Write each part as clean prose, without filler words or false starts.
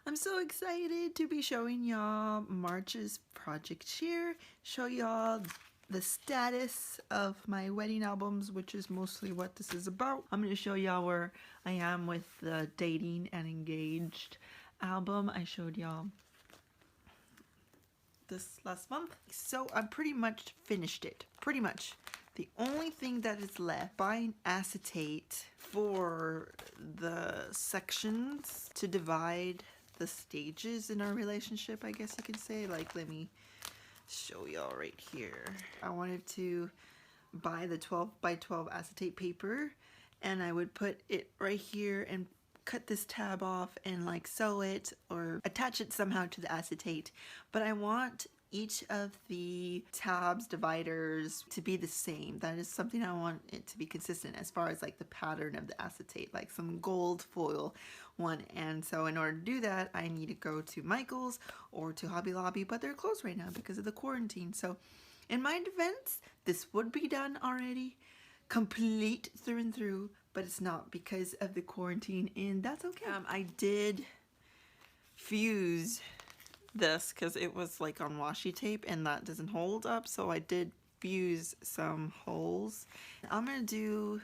I'm so excited to be showing y'all March's project here, show y'all the status of my wedding albums, which is mostly what this is about. I'm going to show y'all where I am with the dating and engaged album. I showed y'all this last month. So I pretty much finished it. Pretty much. The only thing that is left, buying acetate for the sections to divide the stages in our relationship, I guess you can say. Like, let me show y'all right here. I wanted to buy the 12 by 12 acetate paper, and I would put it right here and cut this tab off and like sew it or attach it somehow to the acetate. But I want each of the tabs, dividers to be the same. That is something I want it to be consistent as far as like the pattern of the acetate, like some gold foil one. And so in order to do that, I need to go to Michael's or to Hobby Lobby, but they're closed right now because of the quarantine. So in my defense, this would be done already, complete through and through, but it's not because of the quarantine, and that's okay. I did fuse this because it was like on washi tape and that doesn't hold up, so I did fuse some holes. I'm gonna do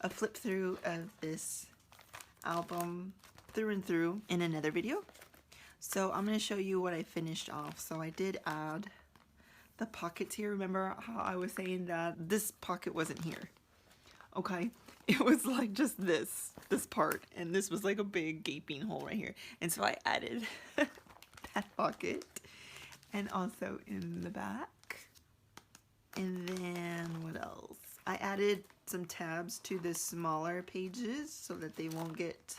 a flip through of this album through and through in another video. So I'm gonna show you what I finished off. So I did add the pockets here. Remember how I was saying that this pocket wasn't here? Okay, it was like just this part, and this was like a big gaping hole right here, and so I added that pocket, and also in the back. And then what else? I added some tabs to the smaller pages so that they won't get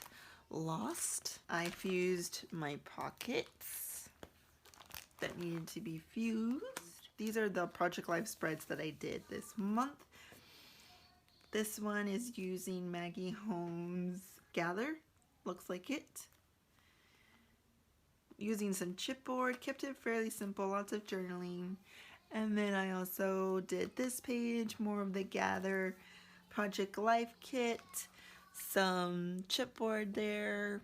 lost. I fused my pockets that needed to be fused. These are the Project Life spreads that I did this month. This one is using Maggie Holmes Gather, looks like it. Using some chipboard, kept it fairly simple, lots of journaling. And then I also did this page, more of the Gather Project Life kit, some chipboard there,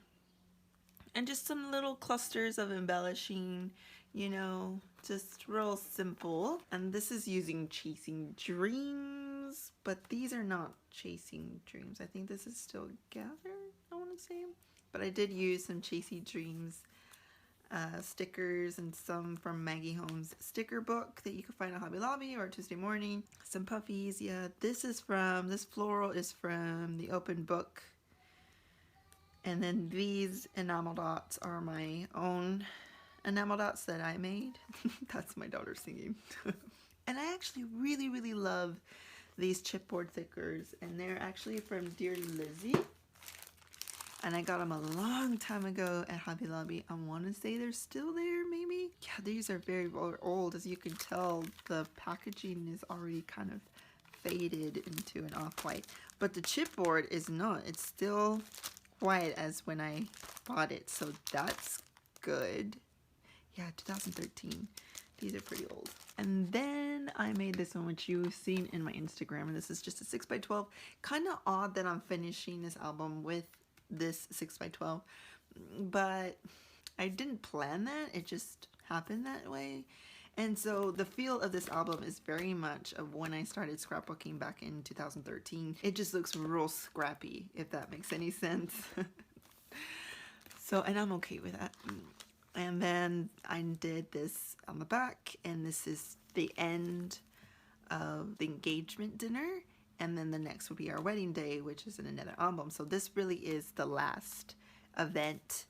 and just some little clusters of embellishing, you know, just real simple. And this is using Chasing Dreams, but these are not Chasing Dreams. I think this is still Gather, I want to say. But I did use some Chasing Dreams stickers and some from Maggie Holmes sticker book that you can find at Hobby Lobby or Tuesday Morning. Some puffies, yeah. This floral is from the open book. And then these enamel dots are my own enamel dots that I made. That's my daughter singing. And I actually really love these chipboard stickers, and they're actually from Dear Lizzie. And I got them a long time ago at Hobby Lobby. I want to say they're still there, maybe? Yeah, these are very old. As you can tell, the packaging is already kind of faded into an off-white. But the chipboard is not. It's still white as when I bought it. So that's good. Yeah, 2013. These are pretty old. And then I made this one, which you've seen in my Instagram. And this is just a 6x12. Kind of odd that I'm finishing this album with this 6x12, but I didn't plan that. It just happened that way. And so the feel of this album is very much of when I started scrapbooking back in 2013. It just looks real scrappy, if that makes any sense. So, and I'm okay with that. And then I did this on the back, and this is the end of the engagement dinner. And then the next would be our wedding day, which is in another album. So this really is the last event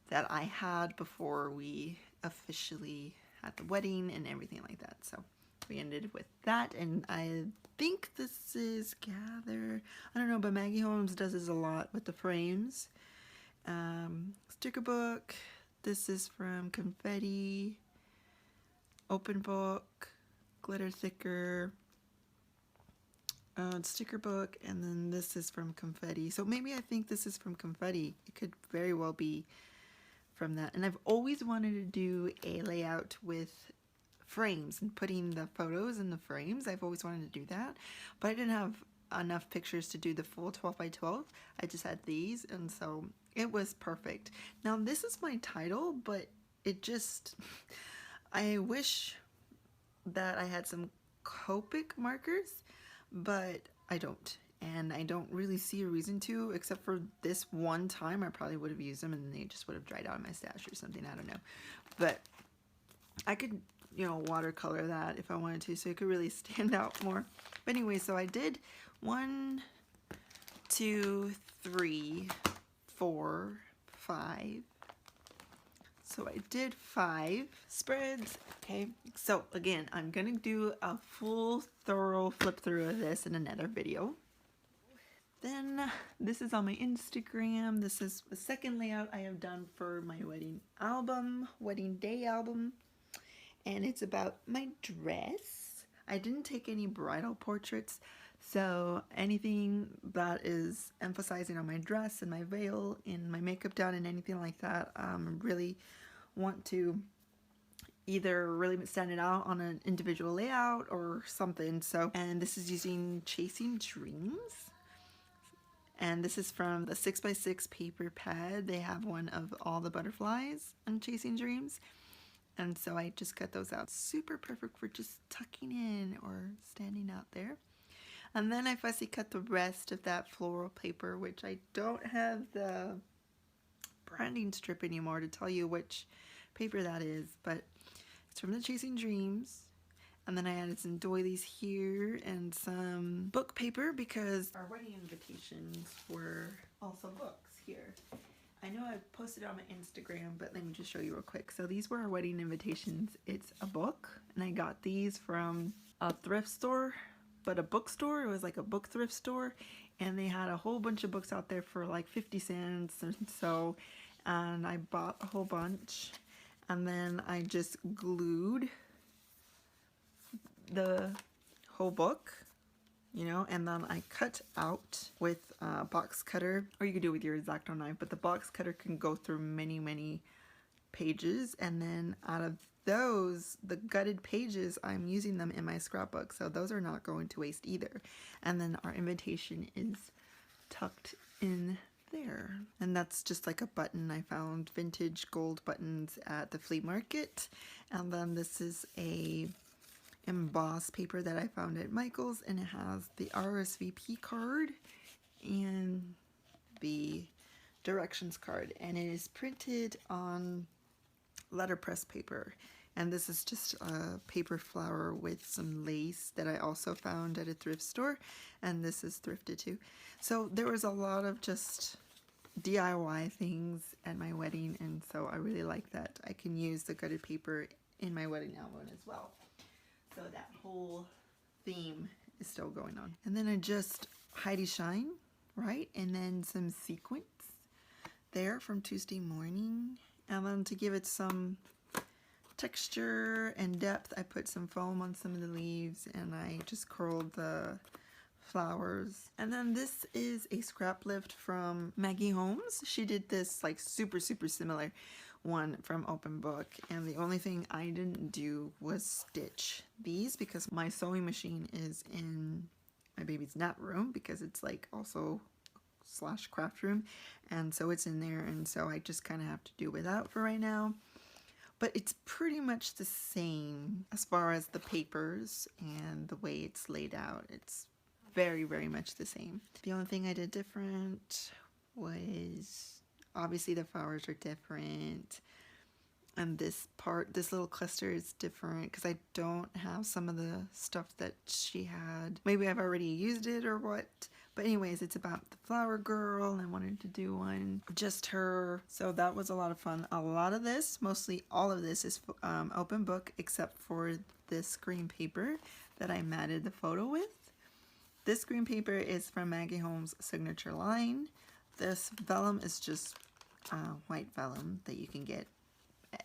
that I had before we officially had the wedding and everything like that. So we ended with that. And I think this is Gather. I don't know, but Maggie Holmes does this a lot with the frames. Sticker book. This is from Confetti. Open book. Glitter sticker. Sticker book, and then this is from Confetti. So maybe I think this is from Confetti. It could very well be from that. And I've always wanted to do a layout with frames and putting the photos in the frames. I've always wanted to do that, but I didn't have enough pictures to do the full 12 by 12. I just had these, and so It was perfect. Now this is my title, but it just, I wish that I had some Copic markers, but I don't. And I don't really see a reason to, except for this one time I probably would have used them and they just would have dried out in my stash or something, I don't know. But I could, you know, watercolor that if I wanted to, so it could really stand out more. But anyway, so I did 1, 2, 3, 4, 5. So I did 5 spreads. Okay, so again, I'm gonna do a full thorough flip through of this in another video. Then this is on my Instagram. This is the second layout I have done for my wedding album, wedding day album. And it's about my dress. I didn't take any bridal portraits, so anything that is emphasizing on my dress and my veil and my makeup down and anything like that, really want to either really stand it out on an individual layout or something. So, and this is using Chasing Dreams. And this is from the 6x6 paper pad. They have one of all the butterflies on Chasing Dreams. And so I just cut those out. Super perfect for just tucking in or standing out there. And then I fussy cut the rest of that floral paper, which I don't have the branding strip anymore to tell you which paper that is, but it's from the Chasing Dreams. And then I added some doilies here and some book paper because our wedding invitations were also books here. I know I posted it on my Instagram, but let me just show you real quick. So these were our wedding invitations. It's a book, and I got these from a thrift store, but a bookstore. It was like a book thrift store, and they had a whole bunch of books out there for like 50 cents or so, and I bought a whole bunch, and then I just glued the whole book, you know, and then I cut out with a box cutter, or you could do it with your X-Acto knife, but the box cutter can go through many pages, and then out of those, the gutted pages, I'm using them in my scrapbook, so those are not going to waste either. And then our invitation is tucked in there, and that's just like a button. I found vintage gold buttons at the flea market, and then this is a embossed paper that I found at Michael's, and it has the RSVP card and the directions card, and it is printed on letterpress paper. And this is just a paper flower with some lace that I also found at a thrift store, and this is thrifted too. So there was a lot of just DIY things at my wedding, and so I really like that I can use the gutted paper in my wedding album as well. So that whole theme is still going on. And then I just Heidi Shine, right? And then some sequins there from Tuesday Morning. And then to give it some texture and depth, I put some foam on some of the leaves, and I just curled the flowers. And then this is a scrap lift from Maggie Holmes. She did this like super similar one from Open Book, and the only thing I didn't do was stitch these because my sewing machine is in my baby's nap room, because it's like also / craft room, and so it's in there, and so I just kind of have to do without for right now. But it's pretty much the same as far as the papers and the way it's laid out. It's very much the same. The only thing I did different was obviously the flowers are different, and this little cluster is different because I don't have some of the stuff that she had. Maybe I've already used it or what, but anyways, it's about the flower girl, and I wanted to do one just her, so that was a lot of fun. A lot of this, mostly all of this, is Open Book except for this green paper that I matted the photo with. This green paper is from Maggie Holmes' signature line. This vellum is just white vellum that you can get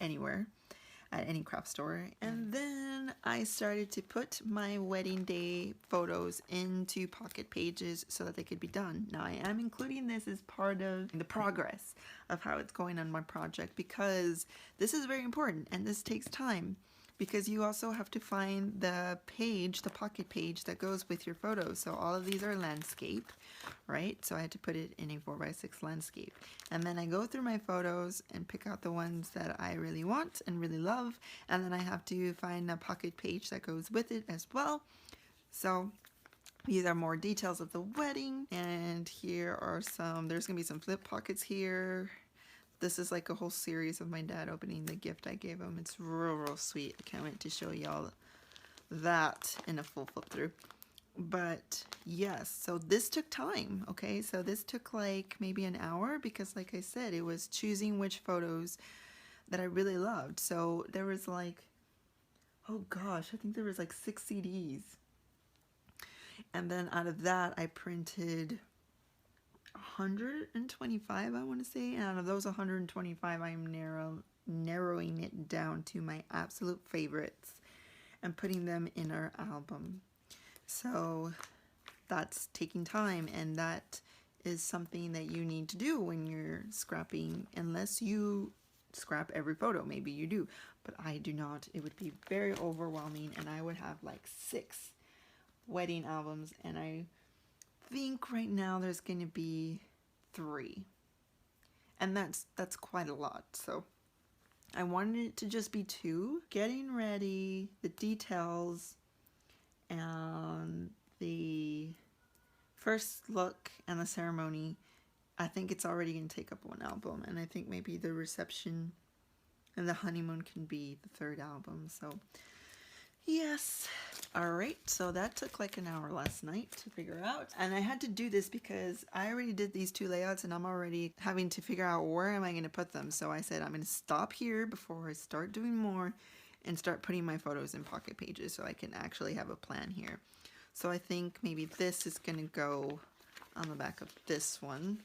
anywhere at any craft store. And then I started to put my wedding day photos into pocket pages so that they could be done. Now I am including this as part of the progress of how it's going on my project, because this is very important and this takes time. because you also have to find the page, the pocket page that goes with your photos. So all of these are landscape, right? So I had to put it in a 4x6 landscape. And then I go through my photos and pick out the ones that I really want and really love. And then I have to find a pocket page that goes with it as well. So these are more details of the wedding. And here are some, there's gonna be some flip pockets here. This is like a whole series of my dad opening the gift I gave him. It's real sweet. I can't wait to show y'all that in a full flip through. But yes, so this took time, okay? So this took like maybe an hour because like I said, it was choosing which photos that I really loved. So there was like, oh gosh, I think there was like 6 CDs. And then out of that, I printed 125, I want to say, and out of those 125 I'm narrowing it down to my absolute favorites and putting them in our album. So that's taking time, and that is something that you need to do when you're scrapping, unless you scrap every photo. Maybe you do, but I do not. It would be very overwhelming, and I would have like 6 wedding albums, and I think right now there's going to be 3, and that's quite a lot. So I wanted it to just be 2. Getting ready, the details, and the first look and the ceremony, I think it's already going to take up 1 album, and I think maybe the reception and the honeymoon can be the 3rd album. So yes. All right, so that took like an hour last night to figure out, and I had to do this because I already did these 2 layouts and I'm already having to figure out where am I going to put them. So I said I'm going to stop here before I start doing more and start putting my photos in pocket pages so I can actually have a plan here. So I think maybe this is going to go on the back of this one,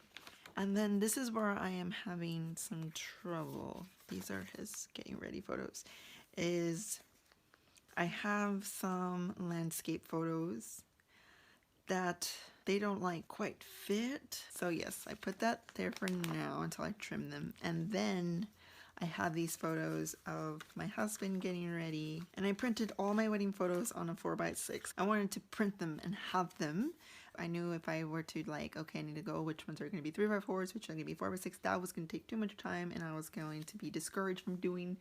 and then this is where I am having some trouble. These are his getting ready photos. I have some landscape photos that they don't like quite fit. So yes, I put that there for now until I trim them. And then I have these photos of my husband getting ready, and I printed all my wedding photos on a 4x6. I wanted to print them and have them. I knew if I were to like, okay, I need to go, which ones are going to be 3x4s, which are going to be 4x6, that was going to take too much time, and I was going to be discouraged from doing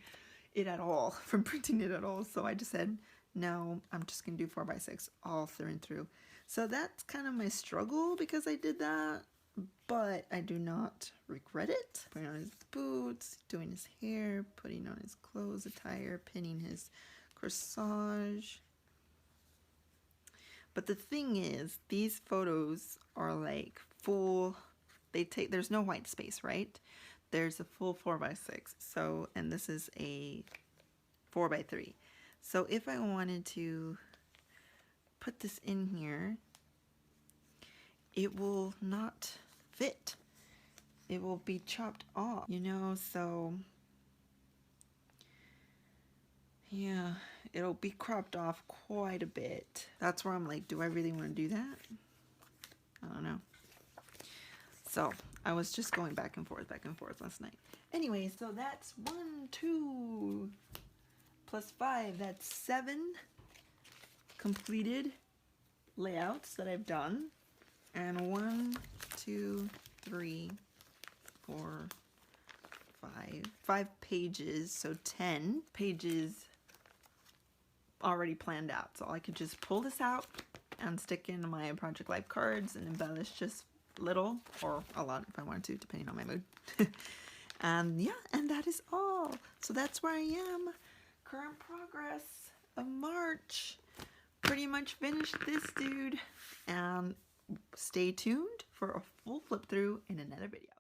it at all, from printing it at all. So I just said, no, I'm just gonna do 4x6 all through and through. So that's kind of my struggle because I did that, but I do not regret it. Putting on his boots, doing his hair, putting on his clothes attire, pinning his corsage. But the thing is, these photos are like full, there's no white space, right? There's a full 4x6. So, and this is a 4x3. So if I wanted to put this in here, it will not fit. It will be chopped off, you know, so yeah, it'll be cropped off quite a bit. That's where I'm like, do I really want to do that? I don't know. So I was just going back and forth last night. Anyway, so that's 1, 2 plus 5. That's 7 completed layouts that I've done. And 1, 2, 3, 4, 5 pages. So 10 pages already planned out. So I could just pull this out and stick in my Project Life cards and embellish just little or a lot if I wanted to, depending on my mood. And yeah, and that is all. So that's where I am. Current progress of March. Pretty much finished this dude. And stay tuned for a full flip through in another video.